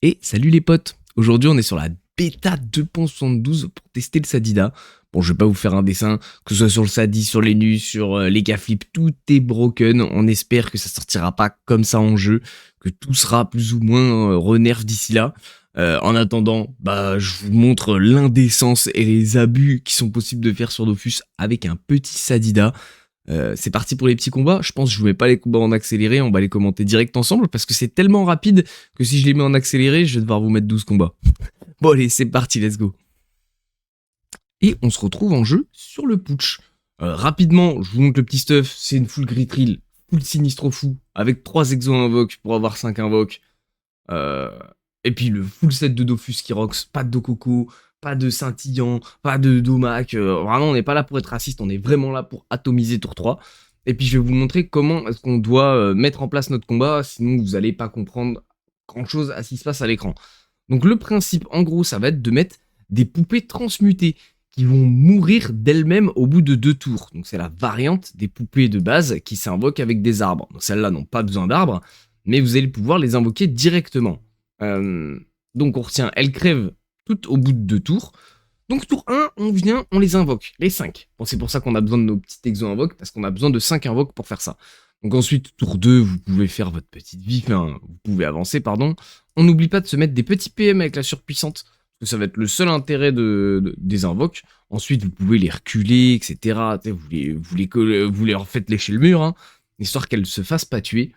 Et salut les potes. Aujourd'hui on est sur la bêta 2.72 pour tester le Sadida. Bon, je vais pas vous faire un dessin, que ce soit sur le Sadi, sur les nus, sur les flips, tout est broken. On espère que ça sortira pas comme ça en jeu, que tout sera plus ou moins renerf d'ici là. En attendant, je vous montre l'indécence et les abus qui sont possibles de faire sur Dofus avec un petit Sadida. C'est parti pour les petits combats. Je pense que je vous mets pas les combats en accéléré, on va les commenter direct ensemble parce que c'est tellement rapide que si je les mets en accéléré, je vais devoir vous mettre 12 combats. Bon allez, c'est parti, let's go. Et on se retrouve en jeu sur le putsch. Rapidement, je vous montre le petit stuff, c'est une full grit reel, full sinistro fou, avec 3 exos invoques pour avoir 5 invoques. Et puis le full set de Dofus qui rocks, pas de Dokoko, pas de scintillant, pas de Domac. Vraiment, on n'est pas là pour être raciste, on est vraiment là pour atomiser tour 3. Et puis je vais vous montrer comment est-ce qu'on doit mettre en place notre combat, sinon vous n'allez pas comprendre grand chose à ce qui se passe à l'écran. Donc le principe, en gros, ça va être de mettre des poupées transmutées qui vont mourir d'elles-mêmes au bout de 2 tours. Donc c'est la variante des poupées de base qui s'invoquent avec des arbres. Donc celles-là n'ont pas besoin d'arbres, mais vous allez pouvoir les invoquer directement. Donc on retient, elles crèvent toutes au bout de 2 tours. Donc tour 1, on vient, on les invoque, les 5. Bon, c'est pour ça qu'on a besoin de nos petites exos invoques, parce qu'on a besoin de 5 invoques pour faire ça. Donc ensuite, tour 2, vous pouvez faire votre petite vie, enfin, vous pouvez avancer, pardon. On n'oublie pas de se mettre des petits PM avec la surpuissante, parce que ça va être le seul intérêt des invoques. Ensuite, vous pouvez les reculer, etc. Vous les refaites lécher le mur, hein, histoire qu'elles se fassent pas tuer.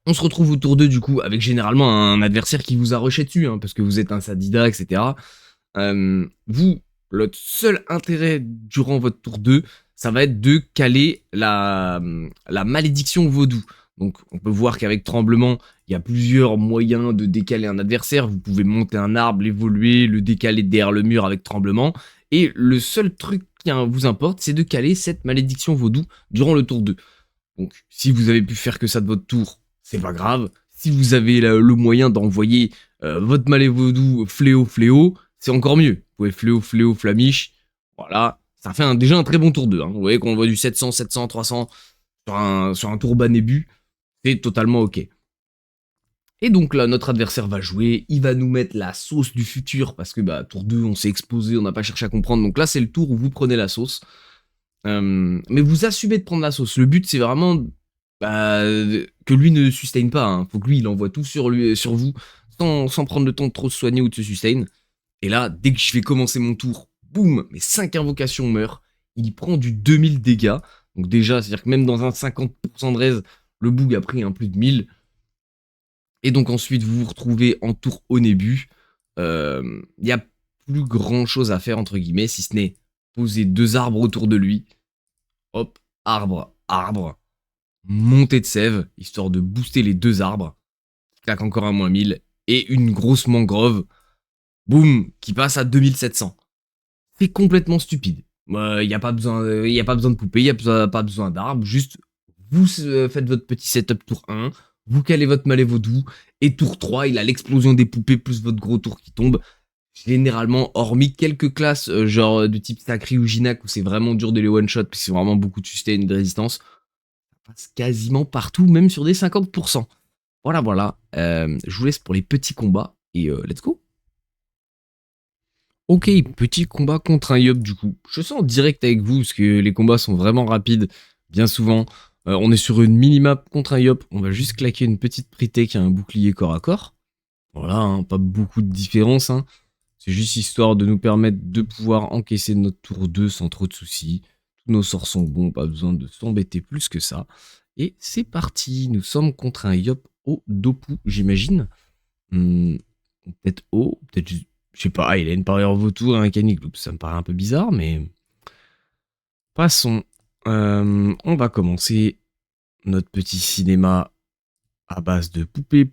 On se retrouve au tour 2 du coup avec généralement un adversaire qui vous a rushé dessus, hein, parce que vous êtes un Sadida, etc. Vous, le seul intérêt durant votre tour 2, ça va être de caler la malédiction vaudou. Donc on peut voir qu'avec Tremblement, il y a plusieurs moyens de décaler un adversaire. Vous pouvez monter un arbre, l'évoluer, le décaler derrière le mur avec Tremblement. Et le seul truc qui vous importe, c'est de caler cette malédiction vaudou durant le tour 2. Donc si vous avez pu faire que ça de votre tour, c'est pas grave. Si vous avez le moyen d'envoyer votre malais vaudou fléau, c'est encore mieux. Vous pouvez fléau, flamiche. Voilà, ça fait déjà un très bon tour 2. Hein. Vous voyez qu'on voit du 700, 700, 300 sur un tour Banébu. C'est totalement ok. Et donc là, notre adversaire va jouer. Il va nous mettre la sauce du futur parce que tour 2, on s'est exposé, on n'a pas cherché à comprendre. Donc là, c'est le tour où vous prenez la sauce. Mais vous assumez de prendre la sauce. Le but, c'est vraiment que lui ne sustain pas. Hein. Faut que lui, il envoie tout sur vous, sans prendre le temps de trop se soigner ou de se sustain. Et là, dès que je vais commencer mon tour, boum, mes 5 invocations meurent. Il prend du 2000 dégâts. Donc déjà, c'est-à-dire que même dans un 50% de raise, le boug a pris un plus de 1000. Et donc ensuite, vous vous retrouvez en tour au début. Il n'y a plus grand chose à faire, entre guillemets, si ce n'est poser 2 arbres autour de lui. Hop, arbre, montée de sève, histoire de booster les 2 arbres. Claque encore un moins 1000. Et une grosse mangrove, boum, qui passe à 2700. C'est complètement stupide. Il n'y a pas besoin de poupée, il n'y a pas besoin d'arbres. Juste, vous faites votre petit setup tour 1, vous calez votre malais vaudou, et tour 3, il a l'explosion des poupées plus votre gros tour qui tombe. Généralement, hormis quelques classes, genre de type Sacri ou Ginac, où c'est vraiment dur de les one-shot, parce que c'est vraiment beaucoup de sustain et de résistance, ça passe quasiment partout, même sur des 50%. Voilà. Je vous laisse pour les petits combats, et let's go. Ok, petit combat contre un Yop du coup. Je sens en direct avec vous, parce que les combats sont vraiment rapides, bien souvent. On est sur une minimap contre un Yop, on va juste claquer une petite Pretech et un bouclier corps à corps. Voilà, hein, pas beaucoup de différence, hein. C'est juste histoire de nous permettre de pouvoir encaisser notre tour 2 sans trop de soucis. Tous nos sorts sont bons, pas besoin de s'embêter plus que ça. Et c'est parti, nous sommes contre un Yop au Dopu, j'imagine. Peut-être haut, peut-être, je sais pas, il a une parure vautour et un Canic Loop, ça me paraît un peu bizarre, mais passons. On va commencer notre petit cinéma à base de poupée.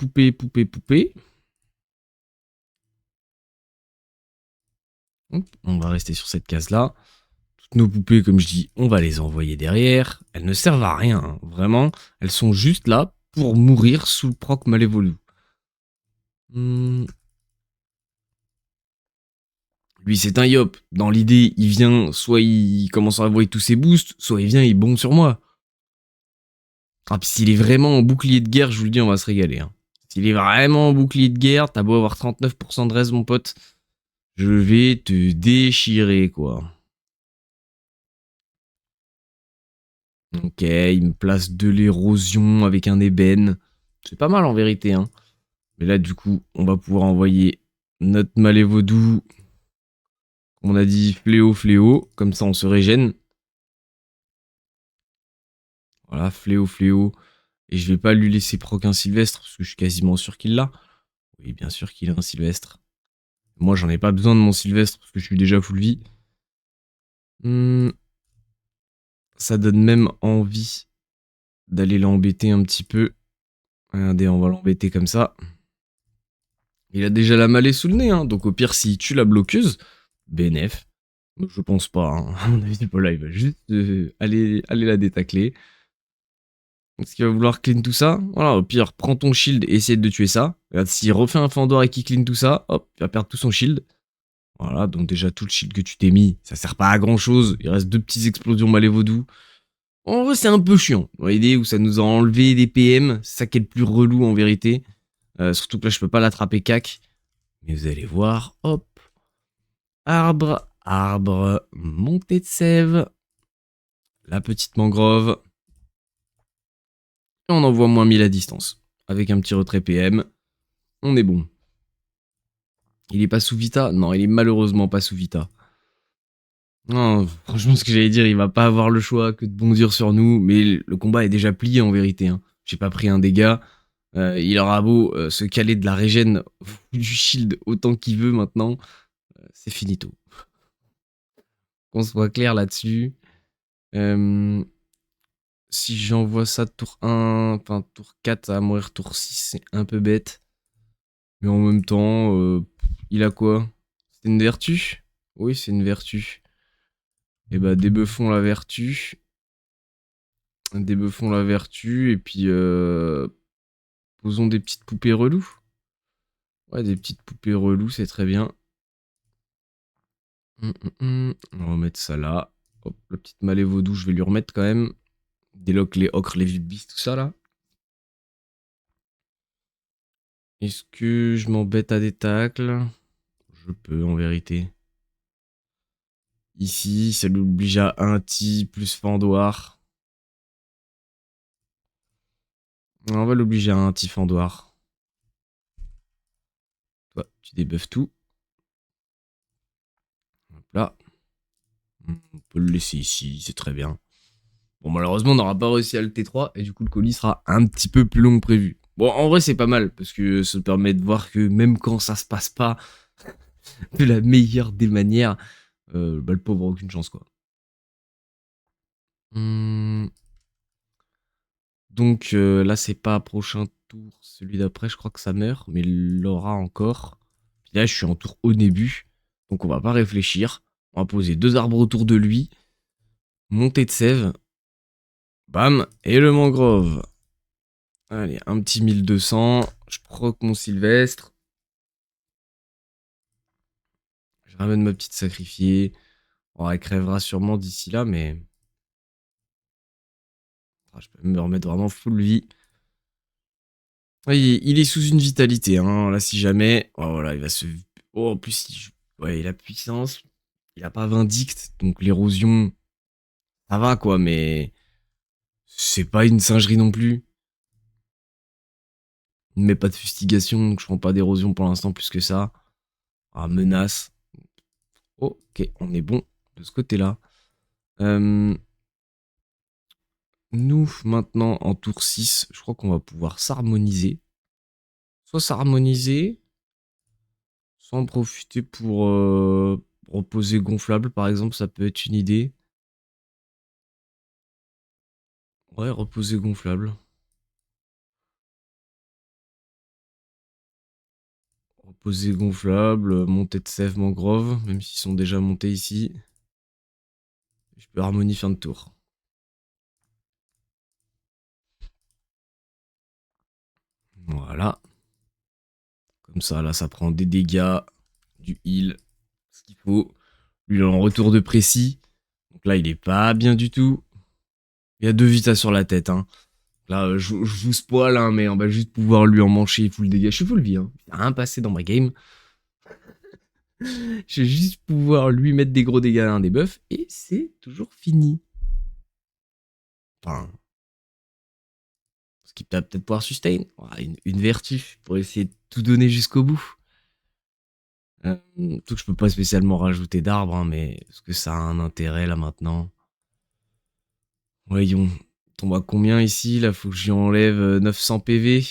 On va rester sur cette case-là. Toutes nos poupées, comme je dis, on va les envoyer derrière. Elles ne servent à rien, hein. Vraiment. Elles sont juste là pour mourir sous le proc malévolu. Lui, c'est un Yop. Dans l'idée, il vient, soit il commence à envoyer tous ses boosts, soit il vient, il bombe sur moi. Ah, puis s'il est vraiment en bouclier de guerre, je vous le dis, on va se régaler. Hein. S'il est vraiment en bouclier de guerre, t'as beau avoir 39% de reste, mon pote, je vais te déchirer, quoi. Ok, il me place de l'érosion avec un ébène. C'est pas mal en vérité, hein. Mais là, du coup, on va pouvoir envoyer notre Malévodou. On a dit fléau, fléau. Comme ça, on se régène. Voilà, fléau, fléau. Et je vais pas lui laisser proc un Sylvestre, parce que je suis quasiment sûr qu'il l'a. Oui, bien sûr qu'il a un Sylvestre. Moi, j'en ai pas besoin de mon Sylvestre, parce que je suis déjà full vie. Ça donne même envie d'aller l'embêter un petit peu. Regardez, on va l'embêter comme ça. Il a déjà la mêlée sous le nez, hein. Donc au pire, s'il tue la bloqueuse, BNF. Je pense pas, hein. À mon avis, Paula, il va juste aller la détacler. Est-ce qu'il va vouloir clean tout ça? Voilà, au pire, prends ton shield et essaie de tuer ça. Regarde, s'il refait un Fandor et qu'il clean tout ça, hop, il va perdre tout son shield. Voilà, donc déjà tout le shield que tu t'es mis, ça sert pas à grand chose. Il reste deux petites explosions Malévodou. En vrai, c'est un peu chiant. Dans l'idée où ça nous a enlevé des PM, c'est ça qui est le plus relou en vérité. Surtout que là, je peux pas l'attraper cac. Mais vous allez voir, hop. Arbre, arbre, montée de sève. La petite mangrove. Et on envoie moins 1000 à distance. Avec un petit retrait PM. On est bon. Il est pas sous Vita? Non, il est malheureusement pas sous Vita. Non, franchement, ce que j'allais dire, il va pas avoir le choix que de bondir sur nous. Mais le combat est déjà plié en vérité, hein. J'ai pas pris un dégât. Il aura beau se caler de la régène du shield autant qu'il veut maintenant. C'est finito. Qu'on soit clair là-dessus. Si j'envoie ça tour 1, enfin tour 4 à mourir tour 6, c'est un peu bête. Mais en même temps, il a quoi? C'est une vertu? Oui, c'est une vertu. Et bah débuffons la vertu. Débuffons la vertu et puis posons des petites poupées reloues. Ouais, des petites poupées reloues, c'est très bien. On va remettre ça là. Hop, la petite Malévodou, je vais lui remettre quand même. Déloque les ocres, les vibis, tout ça là. Est-ce que je m'embête à des tacles? Je peux en vérité. Ici, ça l'oblige à un T plus Fandoir. On va l'obliger à un T Fandoir. Toi, tu débuffes tout. Hop là. On peut le laisser ici, c'est très bien. Bon, malheureusement, on n'aura pas réussi à le T3 et du coup, le colis sera un petit peu plus long que prévu. Bon, en vrai, c'est pas mal parce que ça permet de voir que même quand ça se passe pas de la meilleure des manières, bah, le pauvre a aucune chance, quoi. Donc là, c'est pas prochain tour. Celui d'après, je crois que ça meurt, mais il l'aura encore. Puis là, je suis en tour au début, donc on va pas réfléchir. On va poser deux arbres autour de lui. Montée de sève. Bam, et le mangrove. Allez, un petit 1200. Je proc mon Sylvestre. Je ramène ma petite sacrifiée. Bon, elle crèvera sûrement d'ici là, mais... Ah, je peux me remettre vraiment full vie. Oui, il est sous une vitalité, hein. Là, si jamais... Oh, voilà, il va se... Oh, en plus, ouais, il a puissance. Il a pas Vindicte, donc l'érosion... Ça va, quoi, mais... C'est pas une singerie non plus. Il ne met pas de fustigation, donc je prends pas d'érosion pour l'instant plus que ça. Ah, menace. Ok, on est bon de ce côté-là. Nous, maintenant, en tour 6, je crois qu'on va pouvoir s'harmoniser. Soit s'harmoniser, soit en profiter pour reposer gonflable, par exemple, ça peut être une idée. Ouais, reposer gonflable. Reposer gonflable, montée de sève mangrove, même s'ils sont déjà montés ici. Je peux harmonie fin de tour. Voilà. Comme ça, là, ça prend des dégâts, du heal, ce qu'il faut. Lui, il est en retour de précis. Donc là, il est pas bien du tout. Il y a deux Vita sur la tête, hein. Là, je vous spoil, hein, mais on va juste pouvoir lui en mancher full dégâts. Je suis full vie, hein. Il a rien passé dans ma game. Je vais juste pouvoir lui mettre des gros dégâts à un debuff et c'est toujours fini. Enfin, ce qui peut peut-être pouvoir sustain. Voilà, une vertu pour essayer de tout donner jusqu'au bout. Tout que je peux pas spécialement rajouter d'arbres, hein, mais est-ce que ça a un intérêt là maintenant? Voyons. On tombe à combien ici? Là, faut que j'y enlève 900 PV.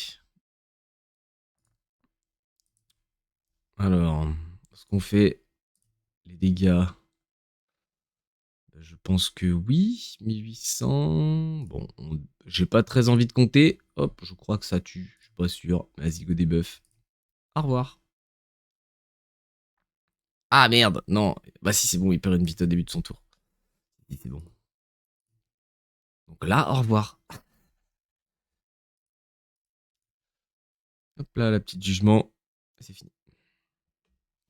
Alors, ce qu'on fait, les dégâts. Je pense que oui, 1800. Bon, j'ai pas très envie de compter. Hop, je crois que ça tue. Je suis pas sûr. Vas-y, go debuff. Au revoir. Ah merde, non. Bah si, c'est bon, il perd une vite au début de son tour. Si, c'est bon. Donc là, au revoir. Hop là, la petite jugement. C'est fini.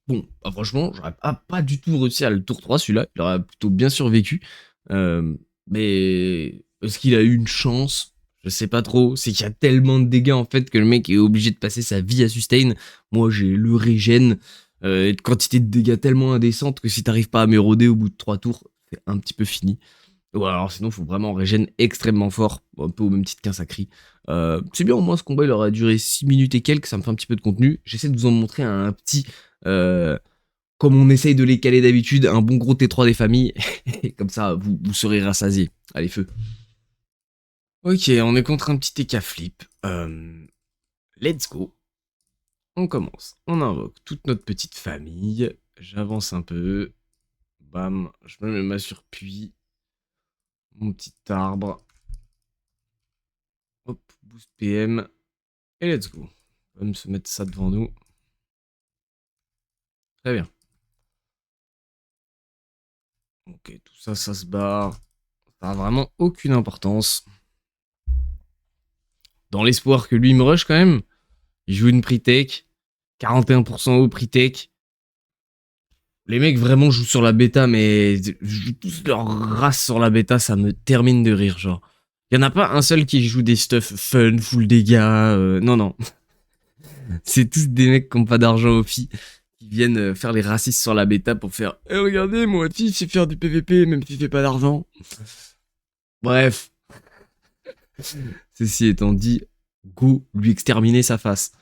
Bon, bah, franchement, j'aurais pas du tout réussi à le tour 3, celui-là. Il aurait plutôt bien survécu. Mais est-ce qu'il a eu une chance? Je sais pas trop. C'est qu'il y a tellement de dégâts en fait que le mec est obligé de passer sa vie à sustain. Moi, j'ai le régène. Une quantité de dégâts tellement indécente que si t'arrives pas à m'éroder au bout de 3 tours, c'est un petit peu fini. Ou alors sinon, faut vraiment régène extrêmement fort, un peu au même titre qu'un sacri. C'est bien, au moins ce combat il aura duré 6 minutes et quelques, ça me fait un petit peu de contenu. J'essaie de vous en montrer un petit, comme on essaye de les caler d'habitude, un bon gros T3 des familles. Et comme ça, vous serez rassasiés. Allez, feu. Ok, on est contre un petit TK flip. Let's go. On commence. On invoque toute notre petite famille. J'avance un peu. Bam, je me mets ma surpuis. Mon petit arbre. Hop, boost PM. Et let's go. On va même se mettre ça devant nous. Très bien. Ok, tout ça, ça se barre. Ça n'a vraiment aucune importance. Dans l'espoir que lui me rush quand même. Il joue une pre-tech. 41% au pre-tech. Les mecs vraiment jouent sur la bêta, mais jouent tous leur race sur la bêta, ça me termine de rire, genre. Il y en a pas un seul qui joue des stuff fun, full dégâts, non, non. C'est tous des mecs qui ont pas d'argent au fi, qui viennent faire les racistes sur la bêta pour faire « Eh regardez, moi aussi, je sais faire du PVP, même si je fais pas d'argent. » Bref. Ceci étant dit, go lui exterminer sa face.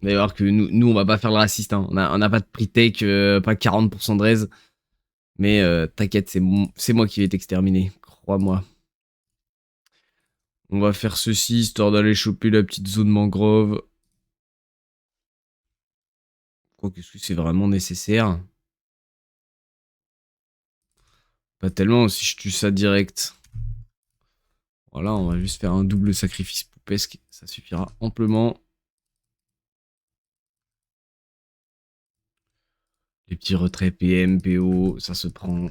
D'ailleurs que nous, on va pas faire le raciste, hein. On a pas de pre-take, pas 40% de raise. Mais t'inquiète, c'est moi qui vais t'exterminer, crois-moi. On va faire ceci, histoire d'aller choper la petite zone mangrove. Quoi que c'est vraiment nécessaire? Pas tellement, si je tue ça direct. Voilà, on va juste faire un double sacrifice poupesque, ça suffira amplement. Les petits retraits PM, PO, ça se prend.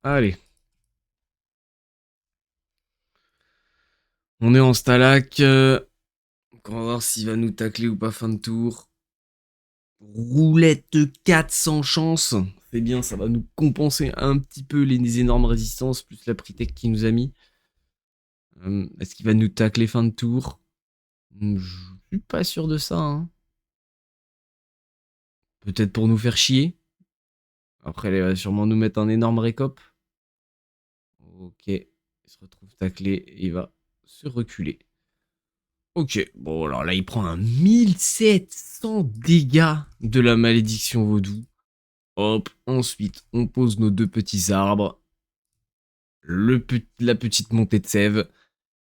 Allez. On est en stalag. On va voir s'il va nous tacler ou pas fin de tour. Roulette 4 sans chance. C'est bien, ça va nous compenser un petit peu les énormes résistances, plus la pre-tech qu'il nous a mis. Est-ce qu'il va nous tacler fin de tour? Je suis pas sûr de ça. Hein. Peut-être pour nous faire chier. Après, il va sûrement nous mettre un énorme récop. Ok, il se retrouve taclé et il va se reculer. Ok, bon alors là il prend un 1700 dégâts de la malédiction vaudou. Hop, ensuite on pose nos deux petits arbres. La petite montée de sève.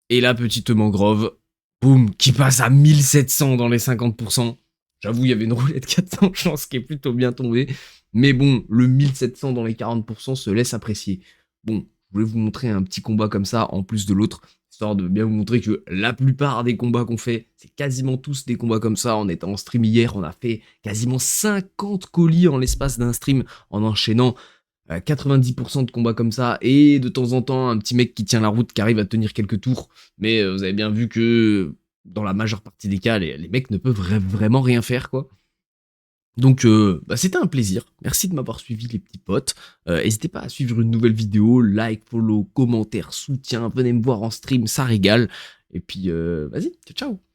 Et la petite mangrove. Boum, qui passe à 1700 dans les 50%. J'avoue, il y avait une roulette 400 chance qui est plutôt bien tombée. Mais bon, le 1700 dans les 40% se laisse apprécier. Bon, je voulais vous montrer un petit combat comme ça, en plus de l'autre, histoire de bien vous montrer que la plupart des combats qu'on fait, c'est quasiment tous des combats comme ça. On était en stream hier, on a fait quasiment 50 colis en l'espace d'un stream en enchaînant 90% de combats comme ça, et de temps en temps un petit mec qui tient la route, qui arrive à tenir quelques tours, mais vous avez bien vu que dans la majeure partie des cas, les mecs ne peuvent vraiment rien faire, quoi. Donc c'était un plaisir, merci de m'avoir suivi les petits potes, n'hésitez pas à suivre une nouvelle vidéo, like, follow, commentaire, soutien, venez me voir en stream, ça régale, et puis vas-y, ciao ciao.